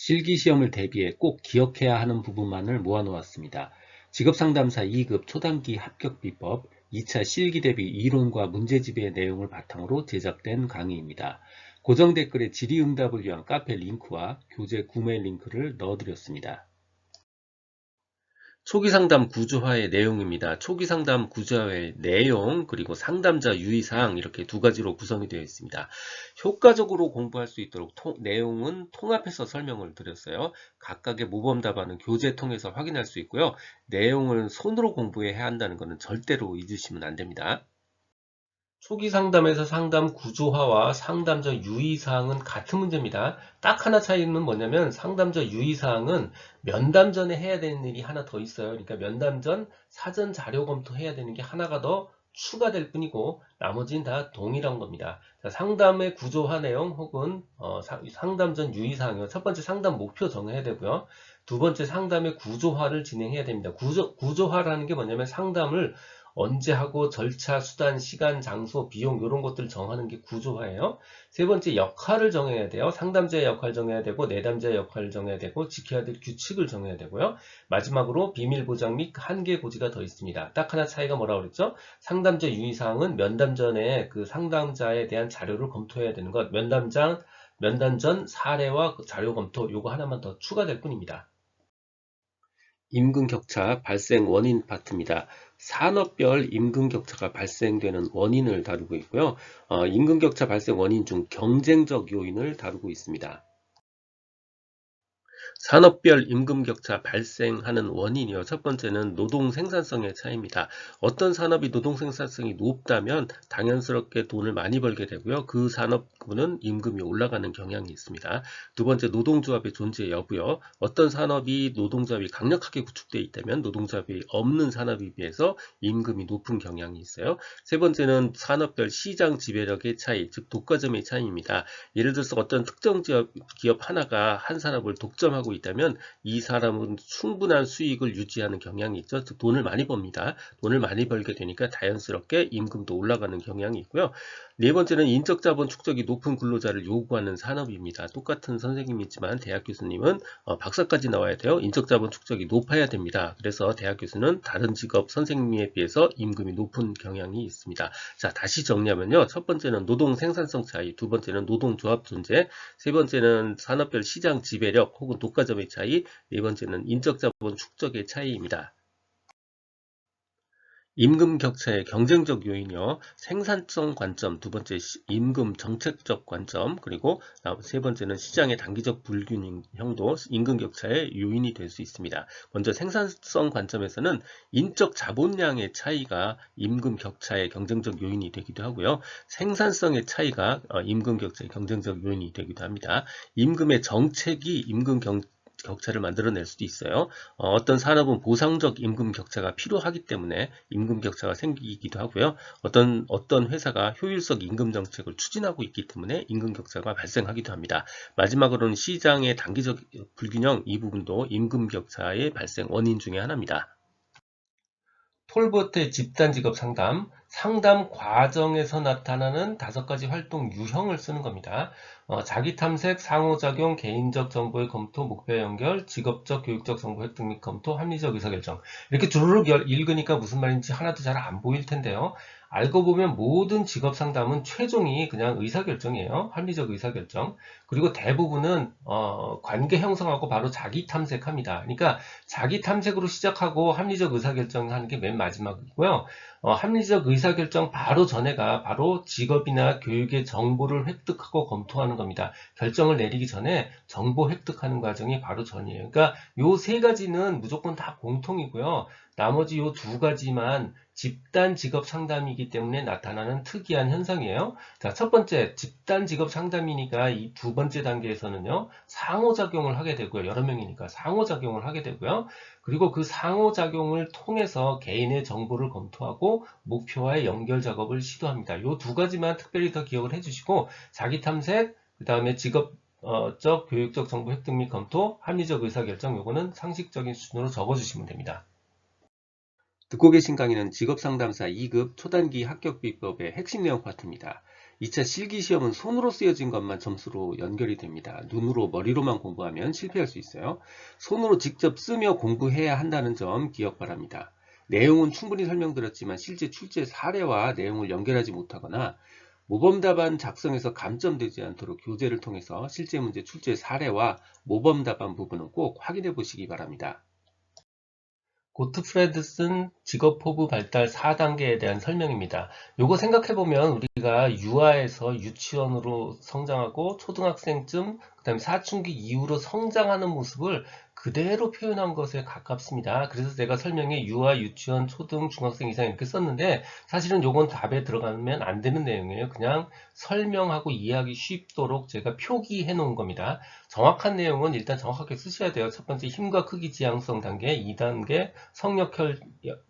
실기시험을 대비해 꼭 기억해야 하는 부분만을 모아놓았습니다. 직업상담사 2급 초단기 합격비법 2차 실기 대비 이론과 문제집의 내용을 바탕으로 제작된 강의입니다. 고정 댓글에 질의응답을 위한 카페 링크와 교재 구매 링크를 넣어드렸습니다. 초기상담 구조화의 내용입니다. 초기상담 구조화의 내용 그리고 상담자 유의사항 이렇게 두 가지로 구성이 되어 있습니다. 효과적으로 공부할 수 있도록 내용은 통합해서 설명을 드렸어요. 각각의 모범 답안은 교재 통해서 확인할 수 있고요. 내용을 손으로 공부해야 한다는 것은 절대로 잊으시면 안 됩니다. 초기 상담에서 상담 구조화와 상담자 유의사항은 같은 문제입니다. 딱 하나 차이는 뭐냐면 상담자 유의사항은 면담 전에 해야 되는 일이 하나 더 있어요. 그러니까 면담 전 사전 자료 검토해야 되는 게 하나가 더 추가될 뿐이고 나머지는 다 동일한 겁니다. 자, 상담의 구조화 내용 혹은 상담 전 유의사항이요. 첫 번째 상담 목표 정해야 되고요. 두 번째 상담의 구조화를 진행해야 됩니다. 구조화라는 게 뭐냐면 상담을 언제 하고 절차, 수단, 시간, 장소, 비용 이런 것들을 정하는 게 구조화예요. 세 번째 역할을 정해야 돼요. 상담자의 역할 정해야 되고 내담자의 역할을 정해야 되고 지켜야 될 규칙을 정해야 되고요. 마지막으로 비밀 보장 및 한계 고지가 더 있습니다. 딱 하나 차이가 뭐라고 그랬죠? 상담자 유의사항은 면담 전에 그 상담자에 대한 자료를 검토해야 되는 것. 면담 전 사례와 자료 검토 요거 하나만 더 추가될 뿐입니다. 임금격차 발생 원인 파트입니다. 산업별 임금격차가 발생되는 원인을 다루고 있고요. 임금격차 발생 원인 중 경쟁적 요인을 다루고 있습니다. 산업별 임금격차 발생하는 원인이요. 첫 번째는 노동 생산성의 차이입니다. 어떤 산업이 노동 생산성이 높다면 당연스럽게 돈을 많이 벌게 되고요. 그 산업군은 임금이 올라가는 경향이 있습니다. 두 번째, 노동조합의 존재 여부요. 어떤 산업이 노동조합이 강력하게 구축되어 있다면 노동조합이 없는 산업에 비해서 임금이 높은 경향이 있어요. 세 번째는 산업별 시장 지배력의 차이, 즉 독과점의 차이입니다. 예를 들어서 어떤 특정 기업 하나가 한 산업을 독점하고 있다면 이 사람은 충분한 수익을 유지하는 경향이 있죠. 즉 돈을 많이 법니다. 돈을 많이 벌게 되니까 자연스럽게 임금도 올라가는 경향이 있고요. 네 번째는 인적 자본 축적이 높은 근로자를 요구하는 산업입니다. 똑같은 선생님이지만 대학 교수님은 박사까지 나와야 돼요. 인적 자본 축적이 높아야 됩니다. 그래서 대학 교수는 다른 직업 선생님에 비해서 임금이 높은 경향이 있습니다. 자, 다시 정리하면요. 첫 번째는 노동 생산성 차이, 두 번째는 노동조합 존재, 세 번째는 산업별 시장 지배력 혹은 독과점의 차이, 네 번째는 인적 자본 축적의 차이입니다. 임금 격차의 경쟁적 요인이요. 생산성 관점, 두 번째 임금 정책적 관점, 그리고 세 번째는 시장의 단기적 불균형도 임금 격차의 요인이 될 수 있습니다. 먼저 생산성 관점에서는 인적 자본량의 차이가 임금 격차의 경쟁적 요인이 되기도 하고요. 생산성의 차이가 임금 격차의 경쟁적 요인이 되기도 합니다. 임금의 정책이 임금 격차를 만들어낼 수도 있어요. 어떤 산업은 보상적 임금 격차가 필요하기 때문에 임금 격차가 생기기도 하고요. 어떤 회사가 효율적 임금 정책을 추진하고 있기 때문에 임금 격차가 발생하기도 합니다. 마지막으로는 시장의 단기적 불균형, 이 부분도 임금 격차의 발생 원인 중에 하나입니다. 톨버트의 집단 직업 상담, 상담 과정에서 나타나는 5가지 활동 유형을 쓰는 겁니다. 자기 탐색, 상호작용, 개인적 정보의 검토, 목표 연결, 직업적, 교육적 정보 획득 및 검토, 합리적 의사결정. 이렇게 주르륵 읽으니까 무슨 말인지 하나도 잘 안 보일 텐데요. 알고 보면 모든 직업 상담은 최종이 그냥 의사결정이에요. 합리적 의사결정. 그리고 대부분은 관계 형성하고 바로 자기 탐색합니다. 그러니까 자기 탐색으로 시작하고 합리적 의사결정하는 게 맨 마지막이고요. 합리적 의사결정 바로 전에가 바로 직업이나 교육의 정보를 획득하고 검토하는 겁니다. 결정을 내리기 전에 정보 획득하는 과정이 바로 전이에요. 그러니까 요 세 가지는 무조건 다 공통이고요. 나머지 요 두 가지만 집단 직업 상담이기 때문에 나타나는 특이한 현상이에요. 자, 첫 번째, 집단 직업 상담이니까 이 두 번째 단계에서는요, 상호작용을 하게 되고요. 여러 명이니까 상호작용을 하게 되고요. 그리고 그 상호작용을 통해서 개인의 정보를 검토하고 목표와의 연결 작업을 시도합니다. 이 두 가지만 특별히 더 기억을 해주시고, 자기 탐색, 그 다음에 직업적, 교육적 정보 획득 및 검토, 합리적 의사결정, 요거는 상식적인 수준으로 적어주시면 됩니다. 듣고 계신 강의는 직업상담사 2급 초단기 합격비법의 핵심 내용 파트입니다. 2차 실기시험은 손으로 쓰여진 것만 점수로 연결이 됩니다. 눈으로 머리로만 공부하면 실패할 수 있어요. 손으로 직접 쓰며 공부해야 한다는 점 기억 바랍니다. 내용은 충분히 설명드렸지만 실제 출제 사례와 내용을 연결하지 못하거나 모범답안 작성에서 감점되지 않도록 교재를 통해서 실제 문제 출제 사례와 모범답안 부분은 꼭 확인해 보시기 바랍니다. 고트프레드슨 직업포부 발달 4단계에 대한 설명입니다. 요거 생각해보면 우리가 유아에서 유치원으로 성장하고 초등학생쯤 그다음에 사춘기 이후로 성장하는 모습을 그대로 표현한 것에 가깝습니다. 그래서 제가 설명에 유아, 유치원, 초등, 중학생 이상 이렇게 썼는데 사실은 요건 답에 들어가면 안 되는 내용이에요. 그냥 설명하고 이해하기 쉽도록 제가 표기해 놓은 겁니다. 정확한 내용은 일단 정확하게 쓰셔야 돼요. 첫 번째 힘과 크기 지향성 단계, 2단계 성역혈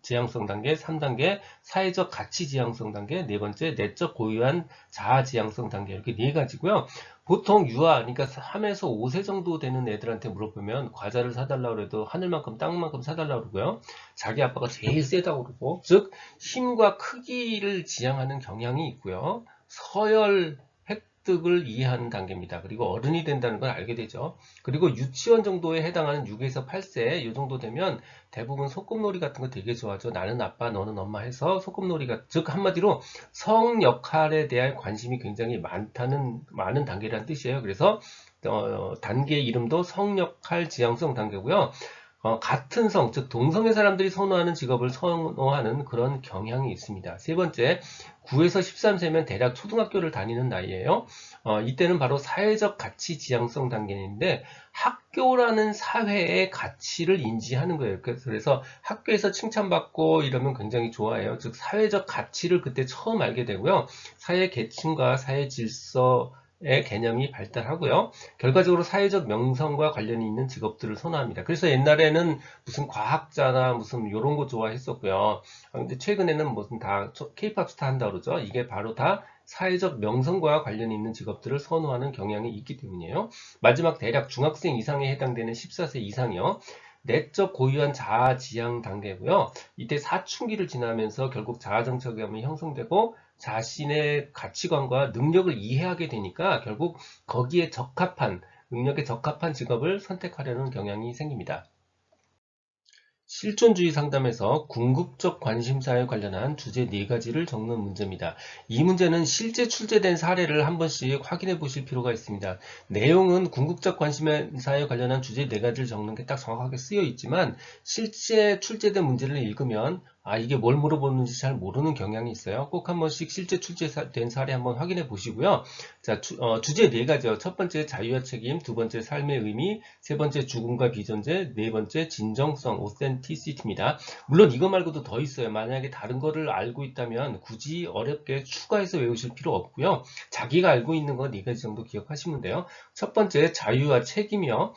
지향성 단계, 3단계 사회적 가치 지향성 단계, 네 번째 내적 고유한 자아 지향성 단계 이렇게 네 가지고요. 보통 유아, 그러니까 3에서 5세 정도 되는 애들한테 물어보면 과자를 사달라고 해도 하늘만큼 땅만큼 사달라고 그러고요. 자기 아빠가 제일 세다고 그러고, 즉 힘과 크기를 지향하는 경향이 있고요. 서열 획득을 이해하는 단계입니다. 그리고 어른이 된다는 걸 알게 되죠. 그리고 유치원 정도에 해당하는 6에서 8세 이 정도 되면 대부분 소꿉놀이 같은 거 되게 좋아하죠. 나는 아빠, 너는 엄마 해서 소꿉놀이가, 즉 한마디로 성 역할에 대한 관심이 굉장히 많은 단계라는 뜻이에요. 그래서 단계 이름도 성역할 지향성 단계고요. 같은 성, 즉 동성의 사람들이 선호하는 직업을 선호하는 그런 경향이 있습니다. 세 번째, 9에서 13세면 대략 초등학교를 다니는 나이예요. 이때는 바로 사회적 가치 지향성 단계인데 학교라는 사회의 가치를 인지하는 거예요. 그래서 학교에서 칭찬받고 이러면 굉장히 좋아해요. 즉 사회적 가치를 그때 처음 알게 되고요. 사회 계층과 사회 질서 의 개념이 발달하고요. 결과적으로 사회적 명성과 관련이 있는 직업들을 선호합니다. 그래서 옛날에는 무슨 과학자나 무슨 이런 거 좋아했었고요. 근데 최근에는 무슨 다 K-팝 스타 한다 그러죠. 이게 바로 다 사회적 명성과 관련이 있는 직업들을 선호하는 경향이 있기 때문이에요. 마지막 대략 중학생 이상에 해당되는 14세 이상이요. 내적 고유한 자아 지향 단계고요. 이때 사춘기를 지나면서 결국 자아 정체감이 형성되고 자신의 가치관과 능력을 이해하게 되니까 결국 거기에 적합한, 능력에 적합한 직업을 선택하려는 경향이 생깁니다. 실존주의 상담에서 궁극적 관심사에 관련한 주제 4가지를 적는 문제입니다. 이 문제는 실제 출제된 사례를 한 번씩 확인해 보실 필요가 있습니다. 내용은 궁극적 관심사에 관련한 주제 4가지를 적는 게 딱 정확하게 쓰여 있지만 실제 출제된 문제를 읽으면 이게 뭘 물어보는지 잘 모르는 경향이 있어요. 꼭 한 번씩 실제 출제된 사례 한번 확인해 보시고요. 자, 주제 4가지요. 첫 번째 자유와 책임, 두 번째 삶의 의미, 세 번째 죽음과 비존재, 네 번째 진정성, authenticity입니다. 물론 이거 말고도 더 있어요. 만약에 다른 거를 알고 있다면 굳이 어렵게 추가해서 외우실 필요 없고요. 자기가 알고 있는 거 4가지 정도 기억하시면 돼요. 첫 번째 자유와 책임이요.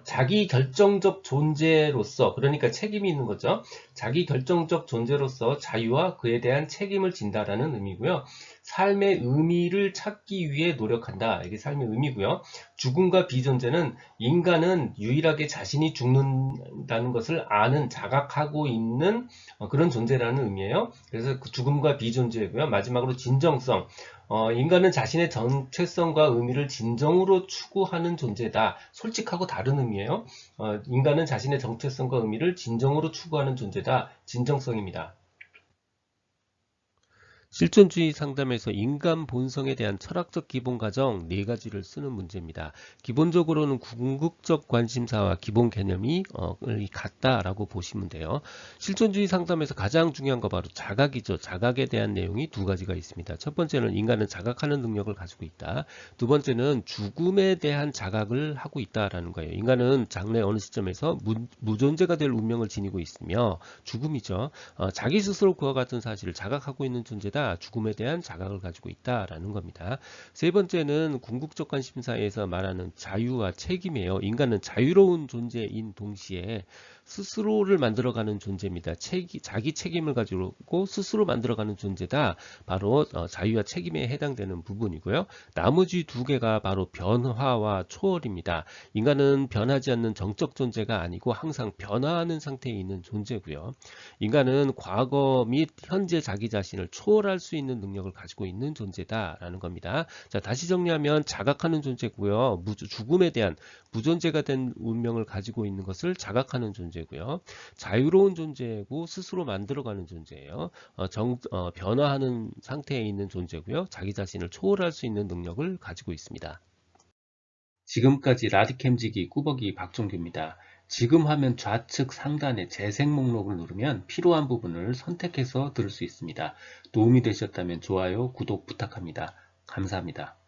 자기 결정적 존재로서, 그러니까 책임이 있는 거죠. 자기 결정적 존재로서 자유와 그에 대한 책임을 진다라는 의미고요. 삶의 의미를 찾기 위해 노력한다. 이게 삶의 의미고요. 죽음과 비존재는 인간은 유일하게 자신이 죽는다는 것을 아는, 자각하고 있는 그런 존재라는 의미예요. 그래서 그 죽음과 비존재고요. 마지막으로 진정성. 인간은 자신의 정체성과 의미를 진정으로 추구하는 존재다. 솔직하고 다른 의미예요. 인간은 자신의 정체성과 의미를 진정으로 추구하는 존재다. 진정성입니다. 실존주의 상담에서 인간 본성에 대한 철학적 기본 가정 4가지를 쓰는 문제입니다. 기본적으로는 궁극적 관심사와 기본 개념이 같다라고 보시면 돼요. 실존주의 상담에서 가장 중요한 거 바로 자각이죠. 자각에 대한 내용이 2가지가 있습니다. 첫 번째는 인간은 자각하는 능력을 가지고 있다. 두 번째는 죽음에 대한 자각을 하고 있다라는 거예요. 인간은 장래 어느 시점에서 무존재가 될 운명을 지니고 있으며 죽음이죠. 자기 스스로 그와 같은 사실을 자각하고 있는 존재다. 죽음에 대한 자각을 가지고 있다라는 겁니다. 세 번째는 궁극적 관심사에서 말하는 자유와 책임이에요. 인간은 자유로운 존재인 동시에 스스로를 만들어가는 존재입니다. 자기 책임을 가지고 스스로 만들어가는 존재다. 바로 자유와 책임에 해당되는 부분이고요. 나머지 2개가 바로 변화와 초월입니다. 인간은 변하지 않는 정적 존재가 아니고 항상 변화하는 상태에 있는 존재고요. 인간은 과거 및 현재 자기 자신을 초월하는 초월할 수 있는 능력을 가지고 있는 존재다라는 겁니다. 자, 다시 정리하면 자각하는 존재고요. 죽음에 대한 무존재가 된 운명을 가지고 있는 것을 자각하는 존재고요. 자유로운 존재고 스스로 만들어가는 존재예요. 변화하는 상태에 있는 존재고요. 자기 자신을 초월할 수 있는 능력을 가지고 있습니다. 지금까지 라디캠지기 꾸벅이 박종규입니다. 지금 화면 좌측 상단의 재생 목록을 누르면 필요한 부분을 선택해서 들을 수 있습니다. 도움이 되셨다면 좋아요, 구독 부탁합니다. 감사합니다.